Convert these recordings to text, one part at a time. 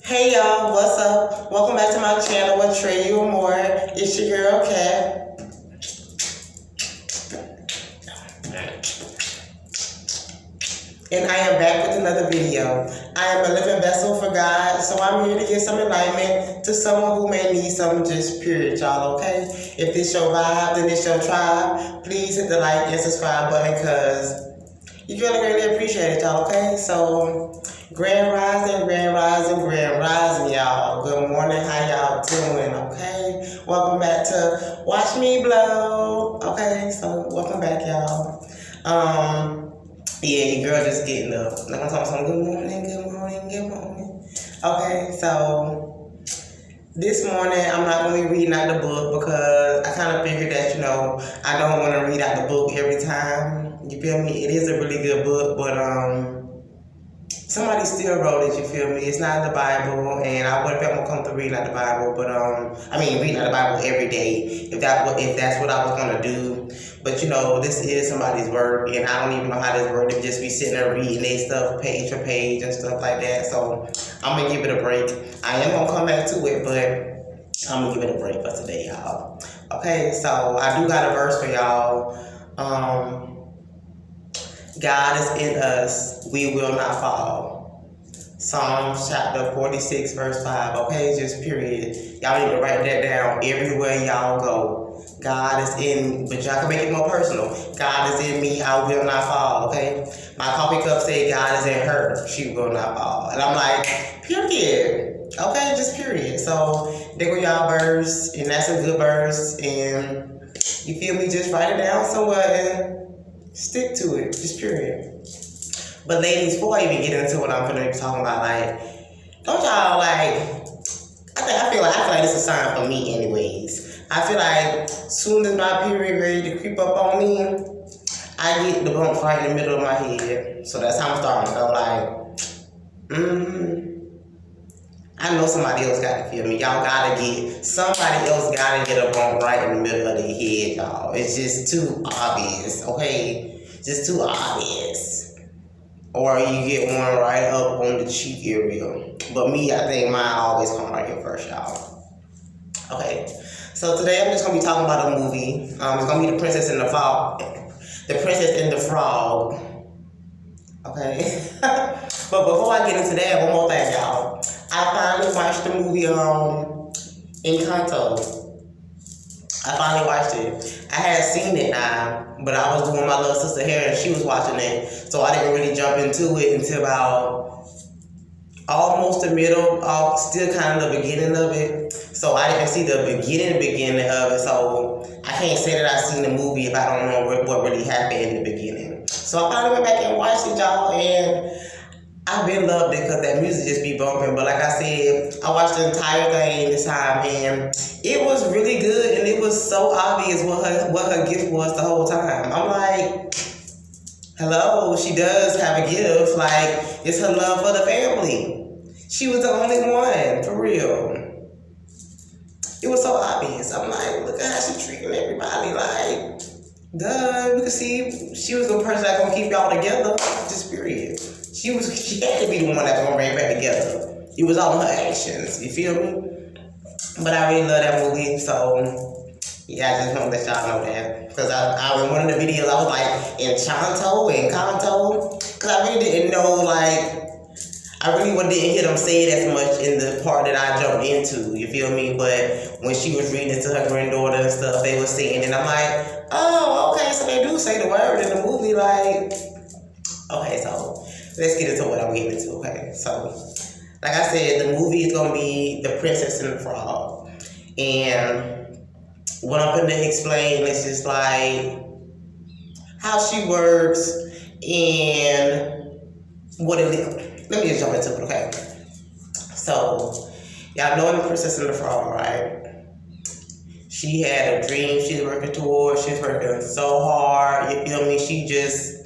Hey y'all, what's up? Welcome back to my channel with Trey You More. It's your girl Kat. And I am back with another video. I am a living vessel for God, so I'm here to give some enlightenment to someone who may need some just period, y'all, okay? If this your vibe, then this your tribe. Please hit the like and subscribe button because you really greatly appreciate it, y'all, okay? So, grand rising, grand rising, grand rising, y'all. Good morning, how y'all doing, okay? Welcome back to Watch Me Blow, okay? So, welcome back, y'all. Yeah, your girl just getting up. Like I'm talking some good morning, good morning, good morning. Okay, so this morning I'm not gonna be reading out the book because I kind of figured that, I don't want to read out the book every time. You feel me? It is a really good book, but somebody still wrote it, you feel me? It's not in the Bible, and I wouldn't feel more comfortable reading out the Bible, but reading out the Bible every day, if that's what I was gonna do. But this is somebody's work, and I don't even know how this works. They just be sitting there reading their stuff page for page and stuff like that. So I'm gonna give it a break. I am gonna come back to it, but I'm gonna give it a break for today, y'all. Okay, so I do got a verse for y'all. God is in us, we will not fall. Psalms chapter 46, verse 5. Okay, just period. Y'all need to write that down everywhere y'all go. God is in, but y'all can make it more personal. God is in me, I will not fall, okay? My coffee cup said God is in her, she will not fall. And I'm like, period. Okay, just period. So, there go y'all verse, and that's a good verse, and you feel me? Just write it down somewhere and stick to it, just period. But ladies, before I even get into what I'm gonna be talking about, don't y'all I feel like this is a sign for me anyways. I feel like soon as my period ready to creep up on me, I get the bumps right in the middle of my head. So that's how I'm starting to go I know somebody else got to feel me. Somebody else gotta get a bump right in the middle of their head, y'all. It's just too obvious, okay? Just too obvious. Or you get one right up on the cheek area. But me, I think mine always come right here first, y'all. Okay. So today I'm just gonna be talking about a movie. It's gonna be The Princess and the Frog. The Princess and the Frog. Okay. But before I get into that, one more thing, y'all. I finally watched the movie Encanto. I finally watched it. I had seen it now, but I was doing my little sister hair and she was watching it. So I didn't really jump into it until about almost the middle, still kind of the beginning of it. So I didn't see the beginning of it. So I can't say that I seen the movie if I don't know what really happened in the beginning. So I finally went back and watched it, y'all, and I've been loved it because that music just be bumping. But like I said, I watched the entire thing this time, and it was really good, and it was so obvious what her gift was the whole time. I'm like, hello, she does have a gift. It's her love for the family. She was the only one, for real. It was so obvious. I'm like, look at how she treating everybody. Duh, we could see she was the person that's gonna keep y'all together. Just period. She had to be the one that's gonna bring it back together. It was all her actions. You feel me? But I really love that movie, so yeah, I just want to let y'all know that. Because I in one of the videos, I was like, Encanto. Because I really didn't know, I really didn't hear them say it as much in the part that I jumped into, you feel me? But when she was reading it to her granddaughter and stuff, they were saying, and I'm like, oh, okay, so they do say the word in the movie, okay, so let's get into what I'm getting into, okay? So, like I said, the movie is going to be The Princess and the Frog. And what I'm going to explain is just how she works and what it is. Let me just jump into it, okay? So, y'all know The Princess and the Frog, right? She had a dream she was working towards. She was working so hard, you feel me? She just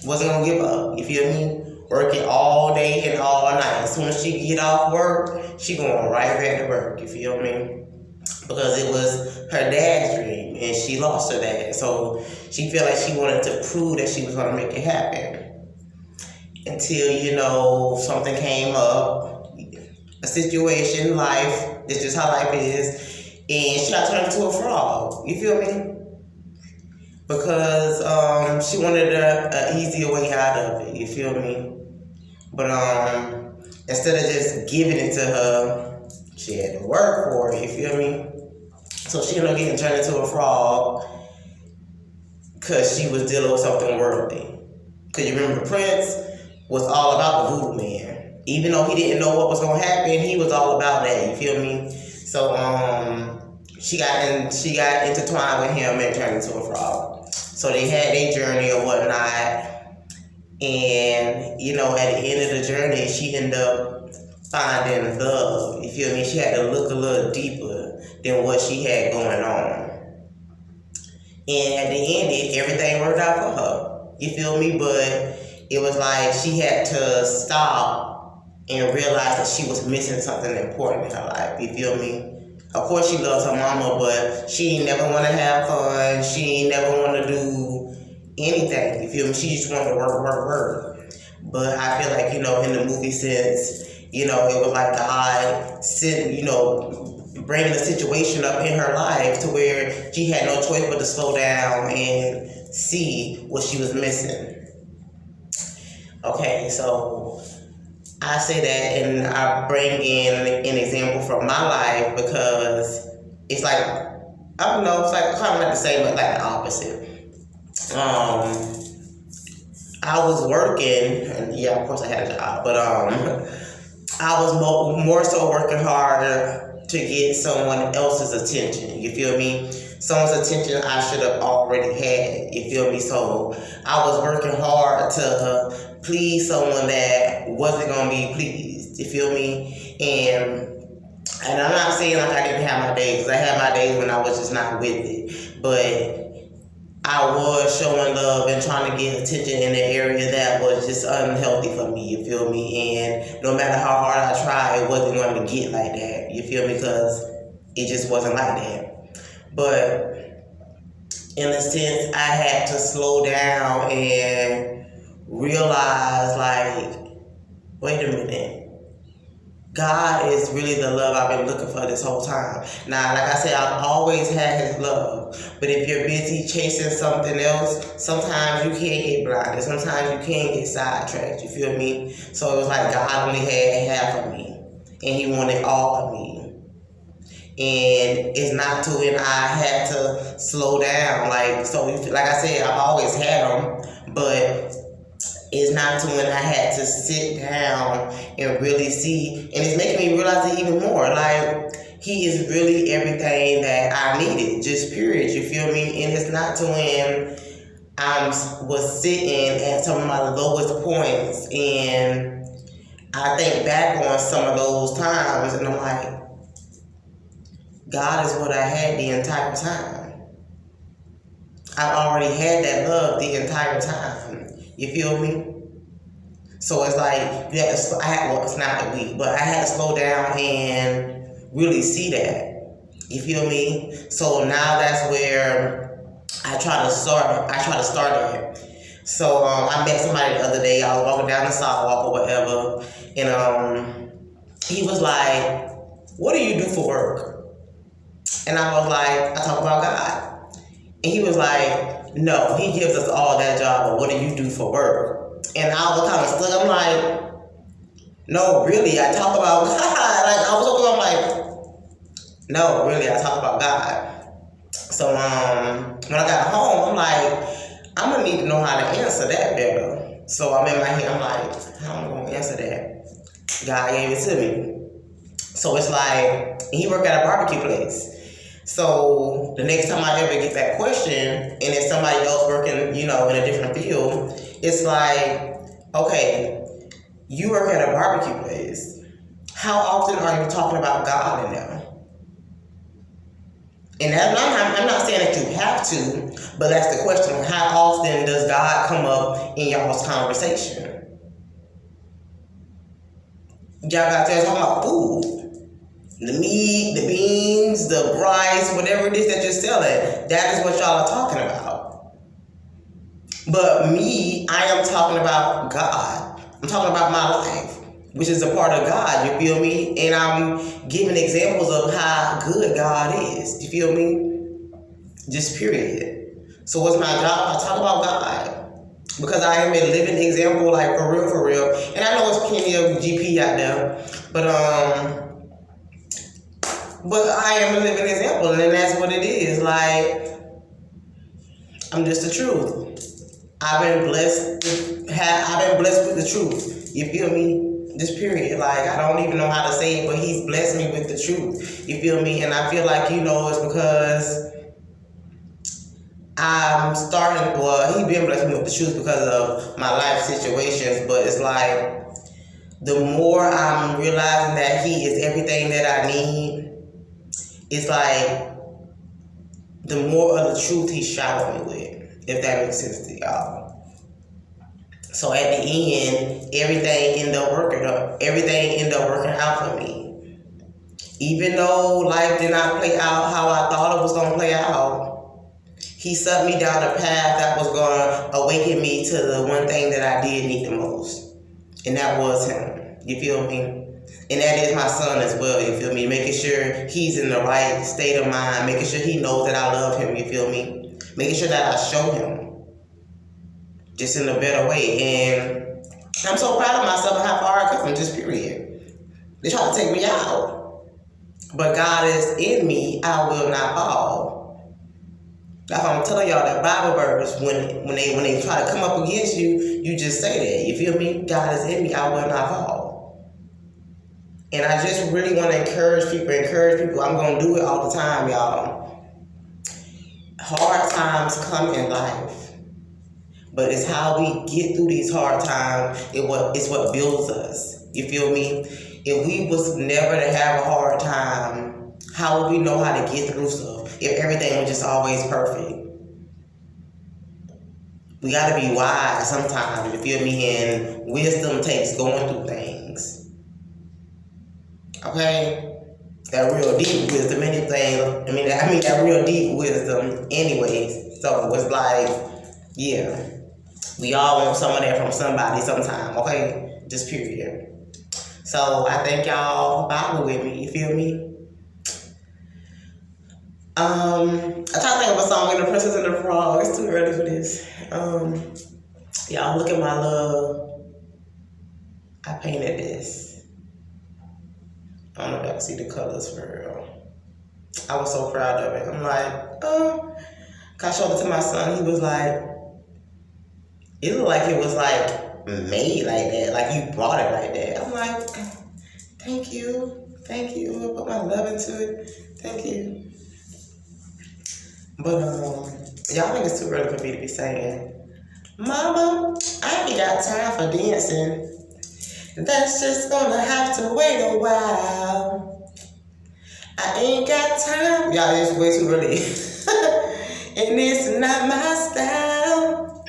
wasn't gonna give up, you feel me? Working all day and all night. As soon as she get off work, she going right back to work, you feel me? Because it was her dad's dream and she lost her dad. So she felt like she wanted to prove that she was gonna make it happen. Until, something came up a situation, life. It's just how life is. And she got turned into a frog. You feel me? Because she wanted a easier way out of it. You feel me? But instead of just giving it to her, she had to work for it. You feel me? So she ended up getting turned into a frog because she was dealing with something worldly. Because you remember Prince was all about the voodoo man. Even though he didn't know what was going to happen, he was all about that. You feel me? So she got intertwined with him and turned into a frog. So they had their journey or whatnot. And, you know, at the end of the journey, she ended up finding love. You feel me? She had to look a little deeper than what she had going on. And at the end, everything worked out for her. You feel me? But it was like she had to stop and realize that she was missing something important in her life. You feel me? Of course, she loves her mama, but she ain't never want to have fun. She ain't never want to do anything. You feel me? She just wanted to work. But I feel like, you know, in the movie sense, you know, it was like God sent, you know, bringing a situation up in her life to where she had no choice but to slow down and see what she was missing. Okay, so I say that and I bring in an example from my life because it's like, I don't know, it's like kind of like the same, but like the opposite. I was working, and yeah, of course I had a job, but I was more so working harder to get someone else's attention. You feel me? Someone's attention I should have already had. You feel me? So I was working hard to please someone that wasn't gonna be pleased. You feel me? And I'm not saying like I didn't have my days, because I had my days when I was just not with it. But I was showing love and trying to get attention in an area that was just unhealthy for me, you feel me? And no matter how hard I tried, it wasn't going to get like that, you feel me? Because it just wasn't like that. But in a sense, I had to slow down and realize, like, wait a minute. God is really the love I've been looking for this whole time. Now, like I said, I've always had his love. But if you're busy chasing something else, sometimes you can't get blinded. Sometimes you can't get sidetracked. You feel me? So it was like God only had half of me. And he wanted all of me. And it's not to when I had to slow down. Like I said, I've always had them. But it's not to when I had to sit down and really see, and it's making me realize it even more. Like, he is really everything that I needed, just period, you feel me? And it's not to when I was sitting at some of my lowest points, and I think back on some of those times, and I'm like, God is what I had the entire time. I already had that love the entire time. You feel me? So it's like, it's not that weak, but I had to slow down and really see that. You feel me? So now that's where I try to start it. So I met somebody the other day. I was walking down the sidewalk or whatever, and he was like, "What do you do for work?" And I was like, "I talk about God." And he was like, "No, he gives us all that job, but what do you do for work?" And I was kind of stuck. I'm like, "No, really, I talk about God." Like, I was looking, I'm like, "No, really, I talk about God." So when I got home, I'm like, I'm gonna need to know how to answer that better. So I'm in my head, I'm like, how am I gonna answer that? God gave it to me. So it's like, he worked at a barbecue place. So the next time I ever get that question, and it's somebody else working, you know, in a different field, it's like, okay, you work at a barbecue place. How often are you talking about God in there? And I'm not saying that you have to, but that's the question. How often does God come up in y'all's conversation? Y'all got there talking about food. The meat, the beans, the rice, whatever it is that you're selling, that is what y'all are talking about. But me, I am talking about God. I'm talking about my life. which is a part of God, you feel me? And I'm giving examples of how good God is, you feel me? Just period. So what's my job? I talk about God. Because I am a living example, like for real, for real. And I know it's plenty of GP out there, but I am a living example, and that's what it is. Like, I'm just the truth. I've been blessed with the truth. You feel me? This period, like, I don't even know how to say it, but he's blessed me with the truth. You feel me? And I feel like, it's because I'm starting, well, he been blessing me with the truth because of my life situations, but it's like, the more I'm realizing that he is everything that I need, it's like, the more of the truth he showered me with, if that makes sense to y'all. So at the end, everything ended up working out for me. Even though life did not play out how I thought it was going to play out, he set me down a path that was going to awaken me to the one thing that I did need the most. And that was him. You feel me? And that is my son as well, you feel me? Making sure he's in the right state of mind, making sure he knows that I love him, you feel me? Making sure that I show him just in a better way. And I'm so proud of myself and how far I come, just period. They try to take me out, but God is in me, I will not fall. Like I'm telling y'all that Bible verse, when they try to come up against you, you just say that, you feel me? God is in me, I will not fall. And I just really want to encourage people. I'm going to do it all the time, y'all. Hard times come in life. But it's how we get through these hard times. It's what builds us. You feel me? If we was never to have a hard time, how would we know how to get through stuff? If everything was just always perfect. We gotta be wise sometimes, you feel me? And wisdom takes going through things. Okay? That real deep wisdom, that real deep wisdom anyways. So it's like, yeah. We all want some of that from somebody sometime, okay? Just period. So I thank y'all for Bible with me, you feel me? I'm trying to think of a song, The Princess and the Frog. It's too early for this. Y'all look at my love. I painted this. I don't know if y'all can see the colors for real. I was so proud of it. I'm like, I showed it to my son. He was like, it looked like it was like made like that, like you brought it like that. I'm like, thank you. I put my love into it. Thank you. But y'all think it's too early for me to be saying, Mama, I ain't got time for dancing. That's just gonna have to wait a while. I ain't got time. Y'all, it's way too early. And it's not my style.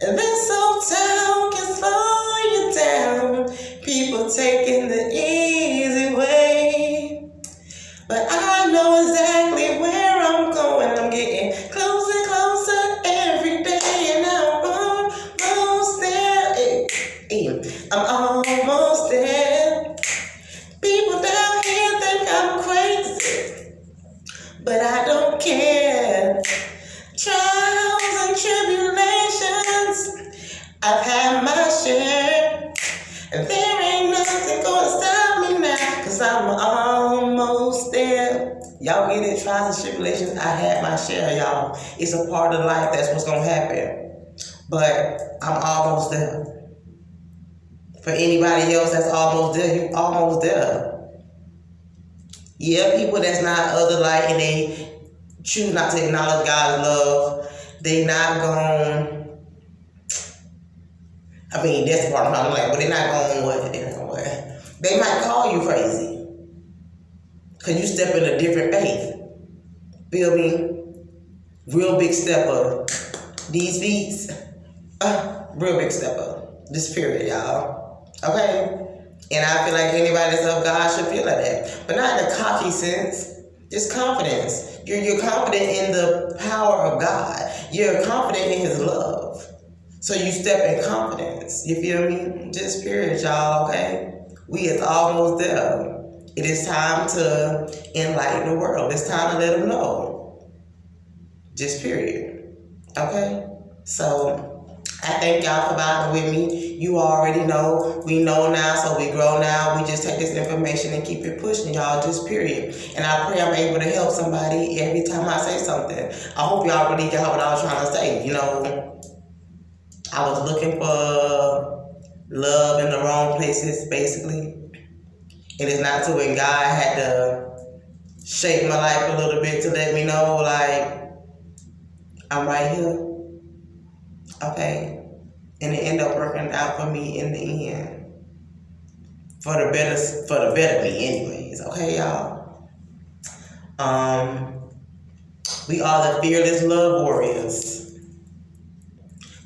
And this old town can slow you down. People taking the easy way. But I know exactly where I'm going. I'm getting closer and closer every day. And I'm almost there. I'm almost there. People down here think I'm crazy, but I don't care. Trials and tribulations, I've had my share. And there ain't nothing gonna stop me now, 'cause I'm almost there. Y'all get it? Trials and tribulations, I had my share, y'all. It's a part of life, that's what's gonna happen. But I'm almost there. For anybody else that's almost there, you almost there. Yeah, people that's not other light and they choose not to acknowledge God's love, they not going, that's the part I'm like, but they're not going what? They might call you crazy. Because you step in a different faith. Feel me? Real big stepper. These feet, real big stepper. This period, y'all. Okay? And I feel like anybody that's of God should feel like that. But not in a cocky sense. Just confidence. You're confident in the power of God. You're confident in His love. So you step in confidence. You feel me? Just period, y'all, okay? We is almost there. It is time to enlighten the world. It's time to let them know. Just period. Okay? So I thank y'all for vibing with me. You already know. We know now, so we grow now. We just take this information and keep it pushing, y'all. Just period. And I pray I'm able to help somebody every time I say something. I hope y'all really got what I was trying to say. You know, I was looking for love in the wrong places, basically. And it's not till when God had to shape my life a little bit to let me know, like, I'm right here. Okay? And it ended up working out for me in the end. For the better me anyways. Okay, y'all? We are the fearless love warriors.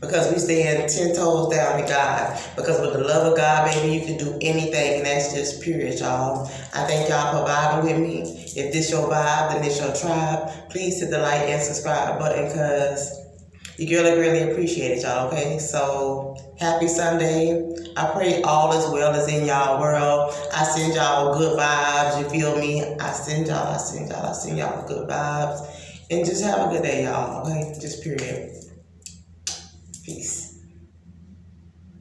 Because we stand 10 toes down to God. Because with the love of God, baby, you can do anything, and that's just period, y'all. I thank y'all for vibing with me. If this your vibe, then this your tribe. Please hit the like and subscribe button, because your girl really appreciate it, y'all, okay? So, happy Sunday. I pray all is well as in y'all world. I send y'all good vibes, you feel me? I send y'all good vibes. And just have a good day, y'all, okay? Just period. Peace.